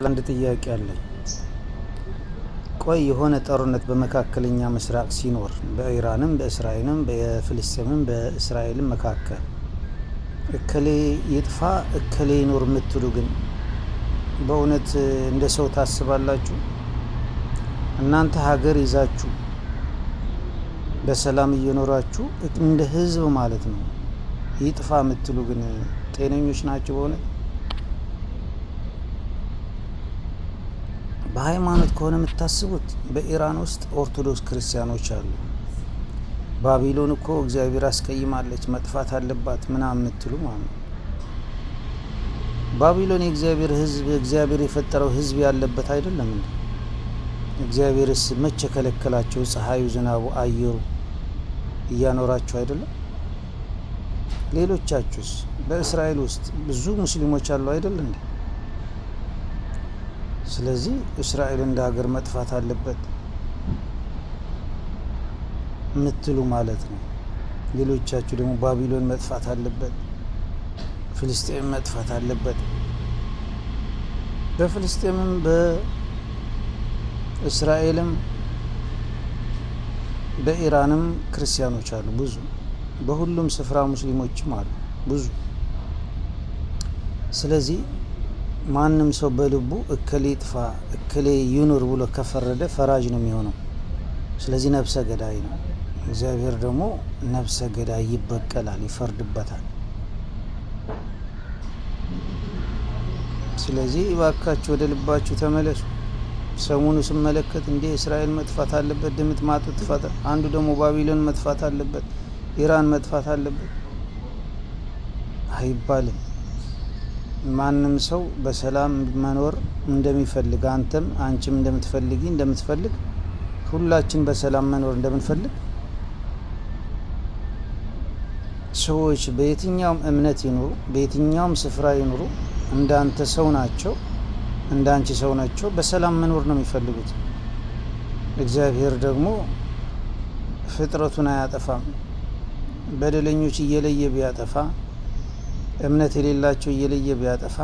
አንድ ጥያቄ አለኝ። ቆይ የሆነ ጦርነት በመካከለኛ ምስራቅ ሲኖር በኢራንም በእስራኤልም በፍልስጤምም በእስራኤልም መካከል እከሌ ይጥፋ እከሌ ይኖር የምትሉ ግን በእውነት እንደ ሰው ታስባላችሁ? እናንተ ሀገር ይዛችሁ በሰላም እየኖራችሁ እንደ ህዝብ ማለት ነው ይጥፋ የምትሉ ግን ጤነኞች ናቸው? በእውነት በሃይማኖት ከሆነ የምታስቡት በኢራን ውስጥ ኦርቶዶክስ ክርስቲያኖች አሉ። ባቢሎን እኮ እግዚአብሔር አስቀይማለች መጥፋት አለባት ምናምን የምትሉ ማለት ነው። ባቢሎን የእግዚአብሔር ህዝብ እግዚአብሔር የፈጠረው ህዝብ ያለበት አይደለም እንዴ? እግዚአብሔርስ መቼ ከለከላቸው? ፀሐዩ፣ ዝናቡ፣ አየሩ እያኖራቸው አይደለም? ሌሎቻችሁስ በእስራኤል ውስጥ ብዙ ሙስሊሞች አሉ አይደል እንዴ? ስለዚህ እስራኤል እንደ ሀገር መጥፋት አለበት ምትሉ ማለት ነው። ሌሎቻችሁ ደግሞ ባቢሎን መጥፋት አለበት፣ ፍልስጤም መጥፋት አለበት። በፍልስጤምም በእስራኤልም በኢራንም ክርስቲያኖች አሉ ብዙ። በሁሉም ስፍራ ሙስሊሞችም አሉ ብዙ። ስለዚህ ማንም ሰው በልቡ እከሌ ይጥፋ እከሌ ይኑር ብሎ ከፈረደ ፈራጅ ነው የሚሆነው። ስለዚህ ነፍሰ ገዳይ ነው። እግዚአብሔር ደግሞ ነፍሰ ገዳይ ይበቀላል፣ ይፈርድበታል። ስለዚህ እባካችሁ ወደ ልባችሁ ተመለሱ። ሰሞኑ ስመለከት እንዴ እስራኤል መጥፋት አለበት፣ ድምጥ ማጡ ጥፋት፣ አንዱ ደግሞ ባቢሎን መጥፋት አለበት፣ ኢራን መጥፋት አለበት አይባልም። ማንም ሰው በሰላም መኖር እንደሚፈልግ አንተም አንቺም እንደምትፈልግ ሁላችን በሰላም መኖር እንደምንፈልግ ሰዎች በየትኛውም እምነት ይኑሩ በየትኛውም ስፍራ ይኑሩ እንዳንተ ሰው ናቸው፣ እንዳንቺ ሰው ናቸው። በሰላም መኖር ነው የሚፈልጉት። እግዚአብሔር ደግሞ ፍጥረቱን አያጠፋም። በደለኞች እየለየ ቢያጠፋ እምነት የሌላቸው እየለየ ቢያጠፋ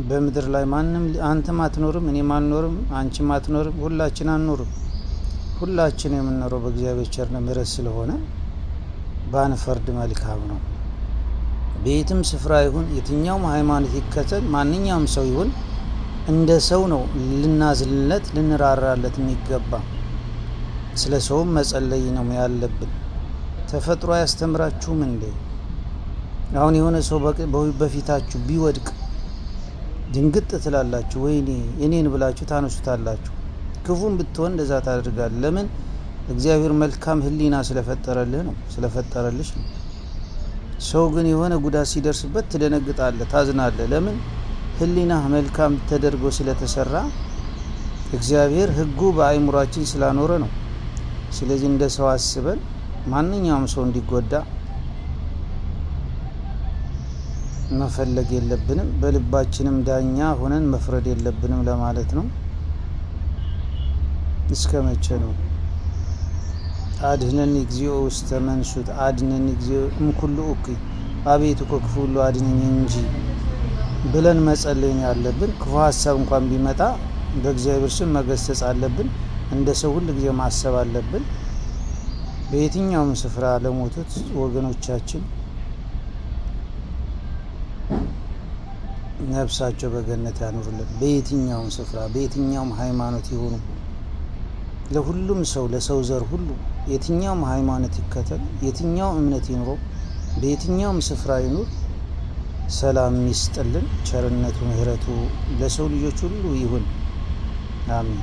በምድር ላይ ማንም አንተም አትኖርም፣ እኔም አልኖርም፣ አንቺም አትኖርም፣ ሁላችን አንኖርም። ሁላችን የምንኖረው በእግዚአብሔር ቸርነት ምሕረት ስለሆነ ባንፈርድ መልካም ነው። በየትም ስፍራ ይሁን የትኛውም ሃይማኖት ይከተል ማንኛውም ሰው ይሁን እንደ ሰው ነው ልናዝንለት ልንራራለት የሚገባ። ስለ ሰውም መጸለይ ነው ያለብን። ተፈጥሮ አያስተምራችሁም እንዴ? አሁን የሆነ ሰው በፊታችሁ ቢወድቅ ድንግጥ ትላላችሁ፣ ወይኔ እኔን ብላችሁ ታነሱታላችሁ። ክፉም ብትሆን እንደዛ ታደርጋለህ። ለምን? እግዚአብሔር መልካም ሕሊና ስለፈጠረልህ ነው፣ ስለፈጠረልሽ ነው። ሰው ግን የሆነ ጉዳት ሲደርስበት ትደነግጣለህ፣ ታዝናለህ። ለምን? ሕሊና መልካም ተደርጎ ስለተሰራ እግዚአብሔር ሕጉ በአእምሯችን ስላኖረ ነው። ስለዚህ እንደ ሰው አስበን ማንኛውም ሰው እንዲጎዳ መፈለግ የለብንም። በልባችንም ዳኛ ሆነን መፍረድ የለብንም ለማለት ነው። እስከ መቼ ነው? አድህነኒ እግዚኦ ውስተ መንሱት አድነኒ እግዚኦ እምኩሉ እኩይ፣ አቤቱ ከክፉ ሁሉ አድነኝ እንጂ ብለን መጸለይ ያለብን። ክፉ ሀሳብ እንኳን ቢመጣ በእግዚአብሔር ስም መገሰጽ አለብን። እንደ ሰው ሁል ጊዜ ማሰብ አለብን። በየትኛውም ስፍራ ለሞቱት ወገኖቻችን ነፍሳቸው በገነት ያኑርልን። በየትኛውም ስፍራ በየትኛውም ሃይማኖት ይሁኑ ለሁሉም ሰው ለሰው ዘር ሁሉ የትኛውም ሃይማኖት ይከተል የትኛው እምነት ይኑረው በየትኛውም ስፍራ ይኑር ሰላም ይስጥልን። ቸርነቱ ምሕረቱ ለሰው ልጆች ሁሉ ይሁን። አሜን።